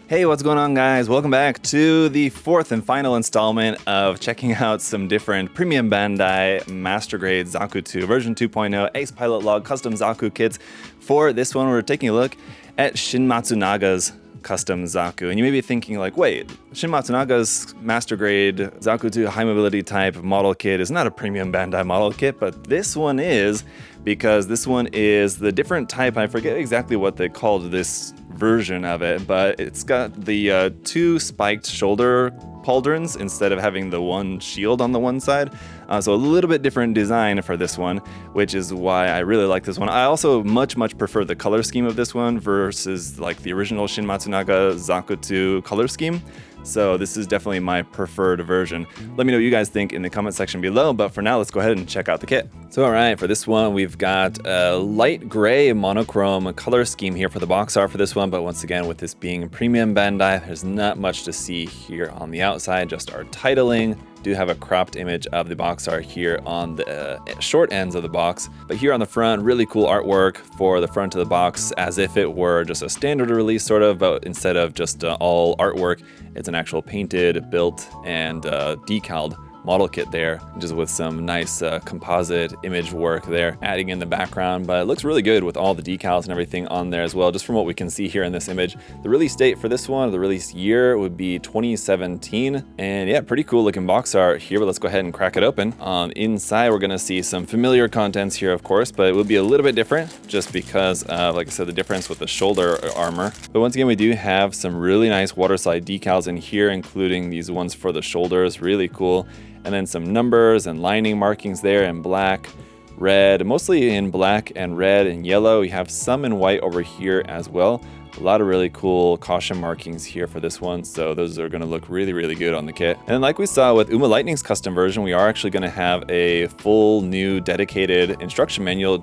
Hey, what's going on, guys? Welcome back to the fourth and final installment of checking out some different premium Bandai Master Grade Zaku 2 version 2.0 Ace Pilot Log custom Zaku kits. For this one, we're taking a look at Shin Matsunaga's custom Zaku. And you may be thinking like, wait, Shin Matsunaga's Master Grade Zaku 2 high mobility type model kit is not a premium Bandai model kit, but this one is, because this one is the different type. I forget exactly what they called this version of it, but it's got the two spiked shoulder pauldrons instead of having the one shield on the one side. So a little bit different design for this one, which is why I really like this one. I also much prefer the color scheme of this one versus like the original Shin Matsunaga Zaku 2 color scheme. So this is definitely my preferred version. Let me know what you guys think in the comment section below, but for now, let's go ahead and check out the kit. So all right, for this one, we've got a light gray monochrome color scheme here for the box art for this one, but once again, with this being premium Bandai, there's not much to see here on the outside, just our titling. Do have a cropped image of the box art here on the short ends of the box, but here on the front, really cool artwork for the front of the box, as if it were just a standard release sort of, but instead of just all artwork, it's an actual painted, built, and decaled model kit there, just with some nice composite image work there, adding in the background, but it looks really good with all the decals and everything on there as well, just from what we can see here in this image. The release date for this one, the release year, would be 2017, and yeah, pretty cool looking box art here, but let's go ahead and crack it open. Inside, we're gonna see some familiar contents here, of course, but it will be a little bit different, just because, like I said, the difference with the shoulder armor. But once again, we do have some really nice waterslide decals in here, including these ones for the shoulders, really cool. And then some numbers and lining markings there in black, red, mostly in black and red and yellow. We have some in white over here as well. A lot of really cool caution markings here for this one, so those are going to look really good on the kit. And like we saw with Uma Lightning's custom version, we are actually going to have a full new dedicated instruction manual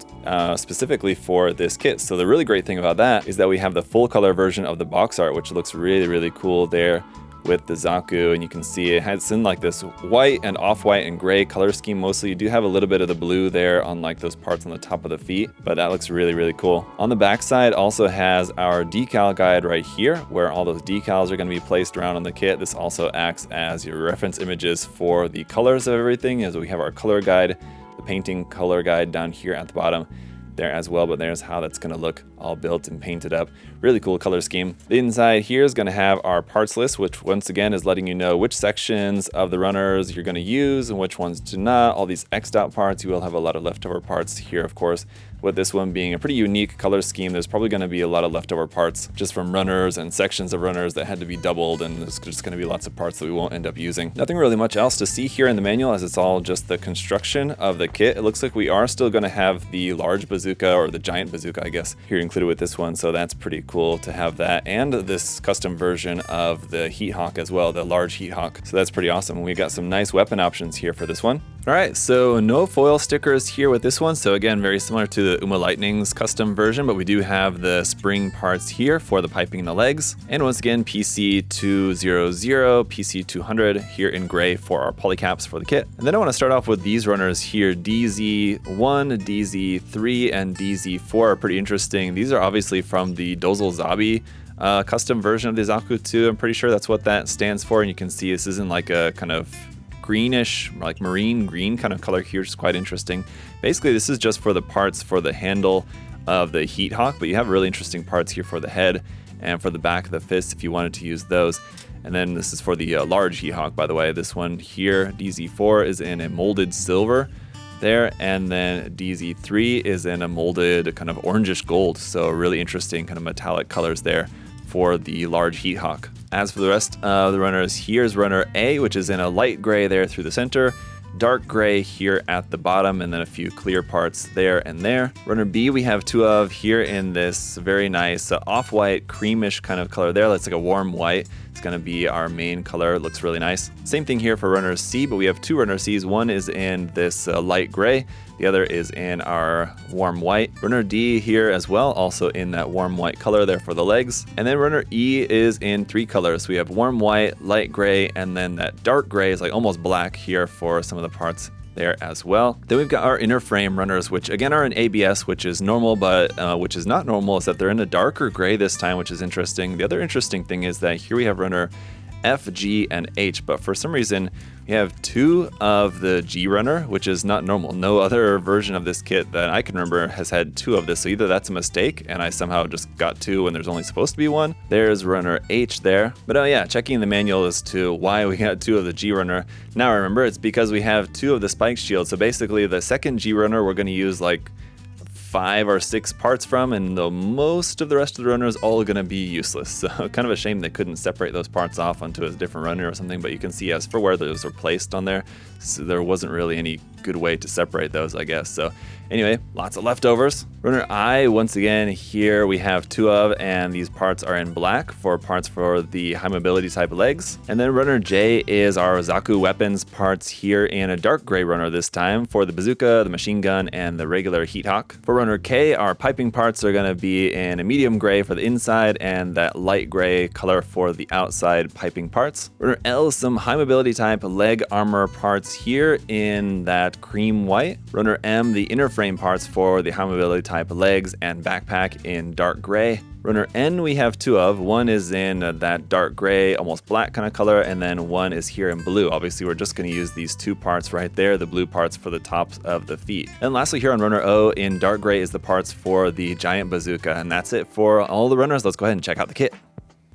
specifically for this kit. So the really great thing about that is that we have the full color version of the box art, which looks really cool there with the Zaku, and you can see it's in like this white and off-white and gray color scheme mostly. You do have a little bit of the blue there on like those parts on the top of the feet, but that looks really cool. On the back side also has our decal guide right here, where all those decals are going to be placed around on the kit. This also acts as your reference images for the colors of everything, as we have our color guide, the painting color guide down here at the bottom there as well, but there's how that's going to look all built and painted up. Really cool color scheme. The inside here is going to have our parts list, which once again is letting you know which sections of the runners you're going to use and which ones do not. All these X'd out parts, you will have a lot of leftover parts here, of course. With this one being a pretty unique color scheme, there's probably going to be a lot of leftover parts just from runners and sections of runners that had to be doubled, and there's just going to be lots of parts that we won't end up using. Nothing really much else to see here in the manual, as it's all just the construction of the kit. It looks like we are still going to have the large bazooka, or the giant bazooka, I guess, here included with this one, so that's pretty cool to have that, and this custom version of the Heat Hawk as well, the large Heat Hawk. So that's pretty awesome. We got some nice weapon options here for this one. All right, so no foil stickers here with this one. So again, very similar to the Uma Lightning's custom version, but we do have the spring parts here for the piping and the legs. And once again, PC200, PC200 here in gray for our polycaps for the kit. And then I want to start off with these runners here. DZ1, DZ3, and DZ4 are pretty interesting. These are obviously from the Dozel Zabi custom version of the Zaku 2. I'm pretty sure that's what that stands for. And you can see this isn't like a kind of greenish, like marine green kind of color here, which is quite interesting. Basically, this is just for the parts for the handle of the Heat Hawk, but you have really interesting parts here for the head and for the back of the fist if you wanted to use those. And then this is for the large Heat Hawk, by the way. This one here, DZ4, is in a molded silver there, and then DZ3 is in a molded kind of orangish gold, so really interesting kind of metallic colors there for the large Heat Hawk. As for the rest of the runners, here's runner A, which is in a light gray there through the center, dark gray here at the bottom, and then a few clear parts there and there. Runner B we have two of here in this very nice off-white creamish kind of color there. That's like a warm white. It's going to be our main color. It looks really nice. Same thing here for runner C, but we have two runner C's. One is in this light gray. The other is in our warm white. Runner D here as well, also in that warm white color there for the legs. And then runner E is in three colors. We have warm white, light gray, and then that dark gray is like almost black here for some of the parts there as well. Then we've got our inner frame runners, which again are in ABS, which is normal, but which is not normal is that they're in a darker gray this time, which is interesting. The other interesting thing is that here we have runner F, G, and H, but for some reason we have 2 of the G runner, which is not normal. No other version of this kit that I can remember has had 2 of this, so either that's a mistake and I somehow just got 2 when there's only supposed to be 1. There's runner H there. But oh yeah, checking the manual as to why we got 2 of the G runner. Now I remember it's because we have 2 of the spike shields, so basically the second G runner we're going to use like 5 or 6 parts from, and the most of the rest of the runner is all going to be useless. So kind of a shame they couldn't separate those parts off onto a different runner or something, but you can see as for where those are placed on there, so there wasn't really any good way to separate those, I guess. So anyway, lots of leftovers. Runner I, once again, here we have 2 of, and these parts are in black for parts for the high mobility type legs. And then runner J is our Zaku weapons parts here in a dark gray runner this time for the bazooka, the machine gun, and the regular heat hawk. For runner K, our piping parts are going to be in a medium gray for the inside and that light gray color for the outside piping parts. Runner L, some high mobility type leg armor parts here in that cream white. Runner M, the inner frame parts for the high mobility type legs and backpack in dark gray. Runner N we have 2 of. One is in that dark gray, almost black kind of color, and then one is here in blue. Obviously, we're just going to use these 2 parts right there, the blue parts for the tops of the feet. And lastly, here on runner O in dark gray is the parts for the giant bazooka. And that's it for all the runners. Let's go ahead and check out the kit.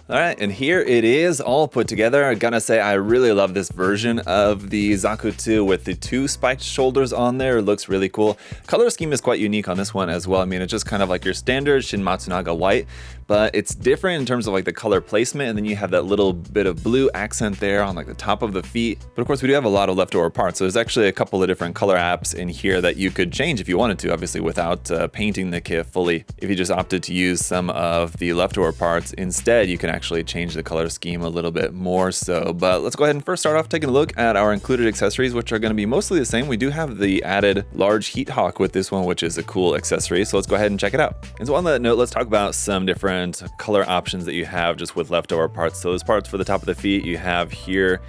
All right, and here it is all put together. I gotta say, I really love this version of the Zaku 2 with the 2 spiked shoulders on there. It looks really cool. Color scheme is quite unique on this one as well. I mean, it's just kind of like your standard Shin Matsunaga white, but it's different in terms of like the color placement, and then you have that little bit of blue accent there on like the top of the feet. But of course, we do have a lot of leftover parts, so there's actually a couple of different color apps in here that you could change if you wanted to, obviously without painting the kit fully. If you just opted to use some of the leftover parts instead, you can actually change the color scheme a little bit more so. But let's go ahead and first start off taking a look at our included accessories, which are going to be mostly the same. We do have the added large heat hawk with this one, which is a cool accessory, so let's go ahead and check it out. And so on that note, let's talk about some different color options that you have just with leftover parts. So those parts for the top of the feet you have here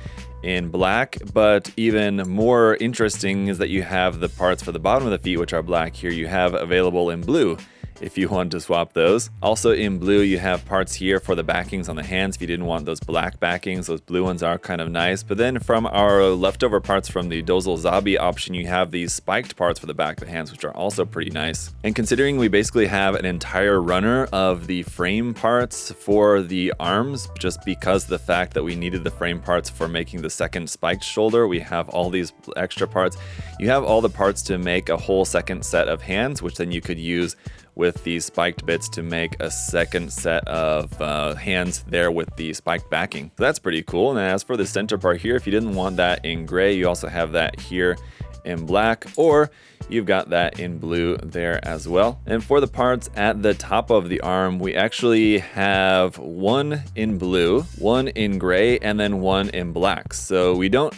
in black, but even more interesting is that you have the parts for the bottom of the feet, which are black, here you have available in blue if you want to swap those. Also in blue, you have parts here for the backings on the hands if you didn't want those black backings. Those blue ones are kind of nice. But then from our leftover parts from the Dozel Zabi option, you have these spiked parts for the back of the hands, which are also pretty nice. And considering we basically have an entire runner of the frame parts for the arms, just because the fact that we needed the frame parts for making the second spiked shoulder, we have all these extra parts. You have all the parts to make a whole second set of hands, which then you could use with these spiked bits to make a second set of hands there with the spiked backing. So that's pretty cool. And as for the center part here, if you didn't want that in gray, you also have that here in black, or you've got that in blue there as well. And for the parts at the top of the arm, we actually have one in blue, one in gray, and then one in black. So we don't,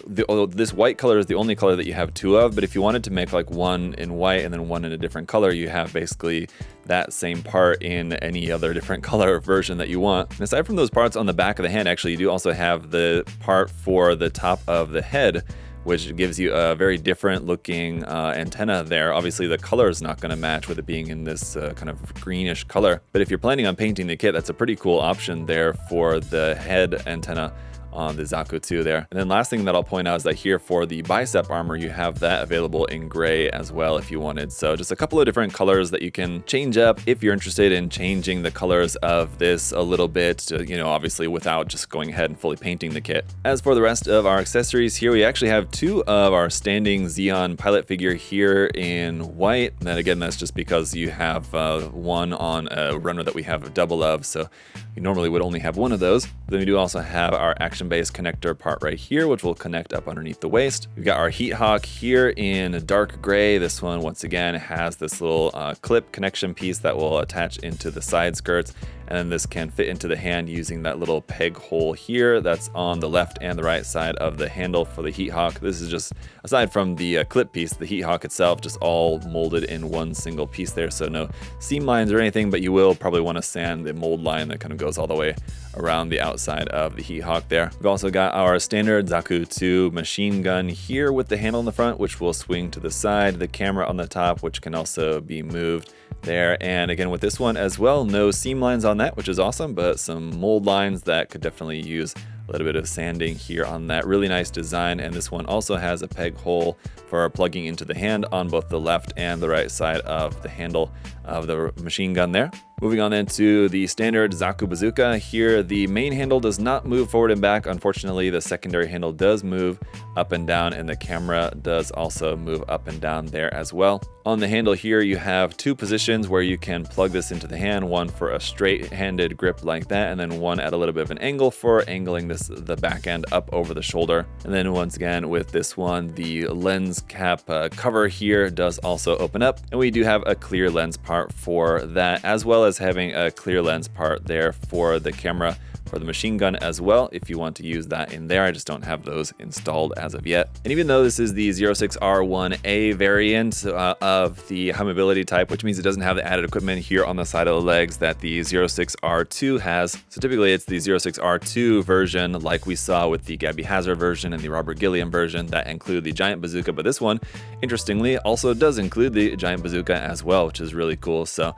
this white color is the only color that you have 2 of, but if you wanted to make like one in white and then one in a different color, you have basically that same part in any other different color version that you want. And aside from those parts on the back of the hand, actually, you do also have the part for the top of the head, which gives you a very different looking antenna there. Obviously the color is not going to match with it being in this kind of greenish color, but if you're planning on painting the kit, that's a pretty cool option there for the head antenna on the Zaku 2 there. And then last thing that I'll point out is that here for the bicep armor, you have that available in gray as well if you wanted. So just a couple of different colors that you can change up if you're interested in changing the colors of this a little bit, you know, obviously without just going ahead and fully painting the kit. As for the rest of our accessories here, we actually have 2 of our standing Zeon pilot figure here in white. And then again, that's just because you have one on a runner that we have a double of, so you normally would only have one of those. Then we do also have our action base connector part right here, which will connect up underneath the waist. We've got our heat hawk here in dark gray. This one, once again, has this little clip connection piece that will attach into the side skirts. and then this can fit into the hand using that little peg hole here that's on the left and the right side of the handle for the heat hawk. This is just, aside from the clip piece, the heat hawk itself just all molded in one single piece there, so no seam lines or anything, but you will probably want to sand the mold line that kind of goes all the way around the outside of the heat hawk there. We've also got our standard Zaku 2 machine gun here with the handle in the front, which will swing to the side, the camera on the top, which can also be moved there. And again, with this one as well, no seam lines on that, which is awesome, but some mold lines that could definitely use a little bit of sanding here on that. Really nice design, and this one also has a peg hole for plugging into the hand on both the left and the right side of the handle of the machine gun there. Moving on then to the standard Zaku bazooka. Here, the main handle does not move forward and back. Unfortunately, the secondary handle does move up and down, and the camera does also move up and down there as well. On the handle here, you have two positions where you can plug this into the hand, one for a straight-handed grip like that, and then one at a little bit of an angle for angling the back end up over the shoulder. And then once again, with this one, the lens cap cover here does also open up, and we do have a clear lens part for that, as well as having a clear lens part there for the camera for the machine gun as well, if you want to use that in there. I just don't have those installed as of yet. And even though this is the 06R1A variant of the high mobility type, which means it doesn't have the added equipment here on the side of the legs that the 06R2 has. So typically it's the 06R2 version, like we saw with the Gabby Hazard version and the Robert Gilliam version, that include the giant bazooka, but this one, interestingly, also does include the giant bazooka as well, which is really cool. So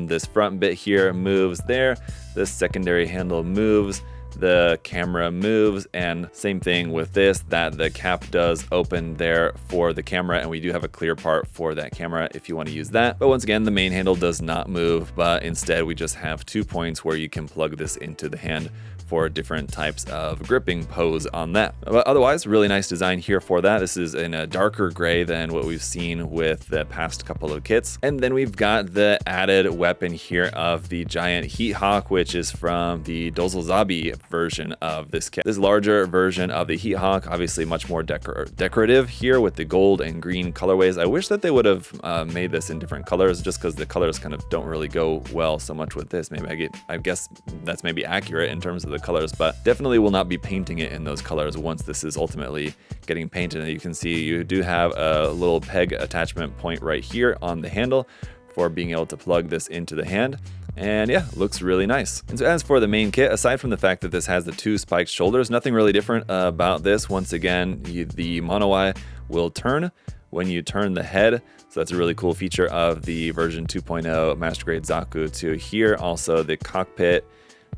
this front bit here moves there, this secondary handle moves, the camera moves, and same thing with this, that the cap does open there for the camera, and we do have a clear part for that camera if you want to use that. But once again, the main handle does not move, but instead we just have 2 points where you can plug this into the hand for different types of gripping pose on that. But otherwise, really nice design here for that. This is in a darker gray than what we've seen with the past couple of kits. And then we've got the added weapon here of the giant heat hawk, which is from the Dozelzabi version of this kit. This larger version of the heat hawk, obviously much more decorative here with the gold and green colorways. I wish that they would have made this in different colors, just because the colors kind of don't really go well so much with this. Maybe I guess that's maybe accurate in terms of the colors, but definitely will not be painting it in those colors once this is ultimately getting painted. And you can see you do have a little peg attachment point right here on the handle for being able to plug this into the hand. And yeah, looks really nice. And so as for the main kit, aside from the fact that this has the 2 spiked shoulders, nothing really different about this. Once again, the mono-eye will turn when you turn the head. So that's a really cool feature of the version 2.0 Master Grade Zaku 2 here. Also, the cockpit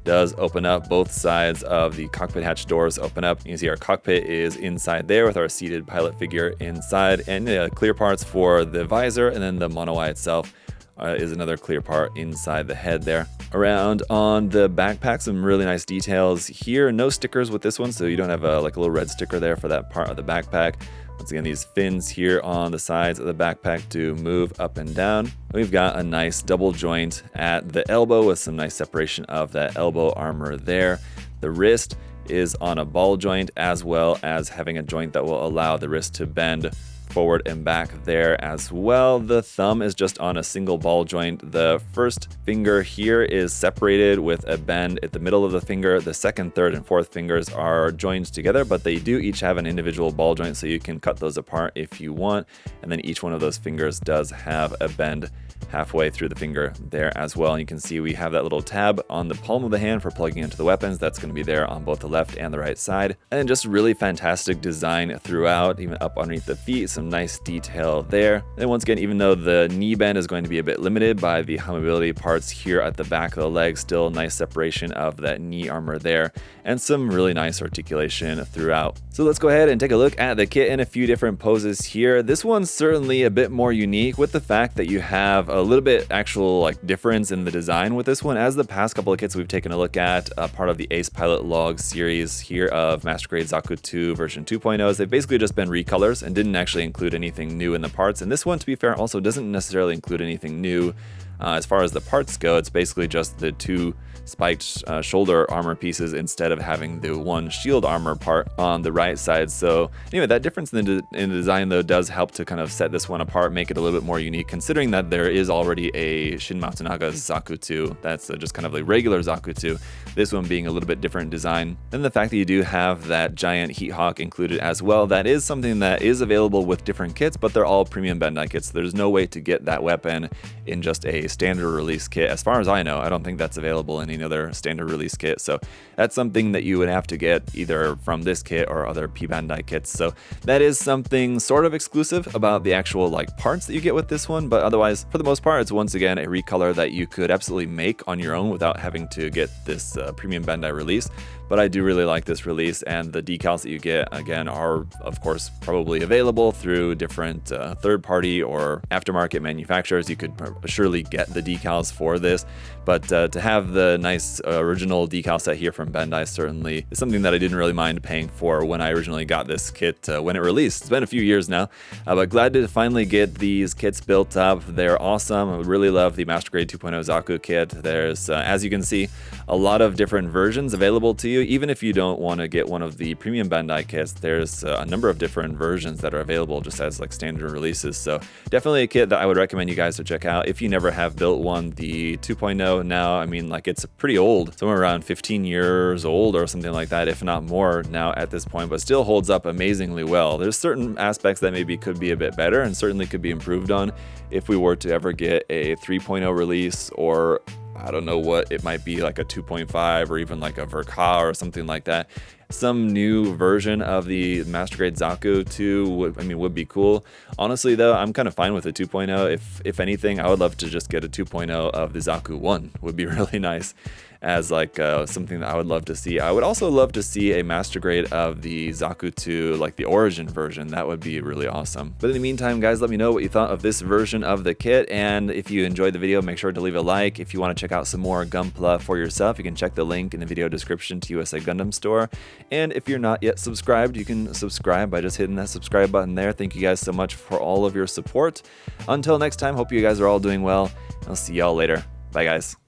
does open up. Both sides of the cockpit hatch doors open up. You can see our cockpit is inside there with our seated pilot figure inside, and clear parts for the visor, and then the mono-eye itself is another clear part inside the head there. Around on the backpack, some really nice details here. No stickers with this one, so you don't have like a little red sticker there for that part of the backpack. Once again, these fins here on the sides of the backpack do move up and down. We've got a nice double joint at the elbow with some nice separation of that elbow armor there. The wrist is on a ball joint, as well as having a joint that will allow the wrist to bend forward and back there as well. The thumb is just on a single ball joint. The first finger here is separated with a bend at the middle of the finger. The second, third, and fourth fingers are joined together, but they do each have an individual ball joint, so you can cut those apart if you want. And then each one of those fingers does have a bend halfway through the finger there as well. And you can see we have that little tab on the palm of the hand for plugging into the weapons. That's going to be there on both the left and the right side. And just really fantastic design throughout, even up underneath the feet. Some nice detail there. And once again, even though the knee bend is going to be a bit limited by the high mobility parts here at the back of the leg, still nice separation of that knee armor there, and some really nice articulation throughout. So let's go ahead and take a look at the kit in a few different poses here. This one's certainly a bit more unique with the fact that you have a little bit actual difference in the design with this one. As the past couple of kits we've taken a look at, part of the Ace Pilot Log series here of Master Grade Zaku 2 version 2.0s, they've basically just been recolors and didn't actually include anything new in the parts. And this one, to be fair, also doesn't necessarily include anything new. As far as the parts go, it's basically just the 2 spiked shoulder armor pieces instead of having the one shield armor part on the right side. So anyway, that difference in the design though does help to kind of set this one apart, make it a little bit more unique, considering that there is already a Shin Matsunaga Zaku 2 that's just kind of a regular Zaku 2, this one being a little bit different design. And the fact that you do have that giant Heat Hawk included as well, that is something that is available with different kits, but they're all premium Bandai kits. There's no way to get that weapon in just a standard release kit. As far as I know, I don't think that's available in any other standard release kit. So that's something that you would have to get either from this kit or other P-Bandai kits. So that is something sort of exclusive about the actual like parts that you get with this one, but otherwise, for the most part, it's once again a recolor that you could absolutely make on your own without having to get this premium Bandai release. But I do really like this release, and the decals that you get, again, are of course probably available through different third-party or aftermarket manufacturers. You could surely get the decals for this, but to have the nice original decal set here from Bandai certainly is something that I didn't really mind paying for when I originally got this kit when it released. It's been a few years now, but glad to finally get these kits built up. They're awesome. I really love the Master Grade 2.0 Zaku kit. There's, as you can see, a lot of different versions available to you. Even if you don't want to get one of the premium Bandai kits, there's a number of different versions that are available just as like standard releases. So definitely a kit that I would recommend you guys to check out if you never have built one. The 2.0 now, I mean, like it's pretty old, somewhere around 15 years old or something like that, if not more now at this point, but still holds up amazingly well. There's certain aspects that maybe could be a bit better and certainly could be improved on if we were to ever get a 3.0 release, or I don't know what it might be, like a 2.5 or even like a Verka or something like that. Some new version of the Master Grade Zaku 2 would be cool. Honestly though, I'm kind of fine with a 2.0. If anything, I would love to just get a 2.0 of the Zaku 1. Would be really nice as like something that I would love to see. I would also love to see a Master Grade of the Zaku 2, like the Origin version. That would be really awesome. But in the meantime, guys, let me know what you thought of this version of the kit, and if you enjoyed the video, make sure to leave a like. If you want to check out some more Gunpla for yourself, you can check the link in the video description to USA Gundam Store. And if you're not yet subscribed, you can subscribe by just hitting that subscribe button there. Thank you guys so much for all of your support. Until next time, hope you guys are all doing well. I'll see y'all later. Bye, guys.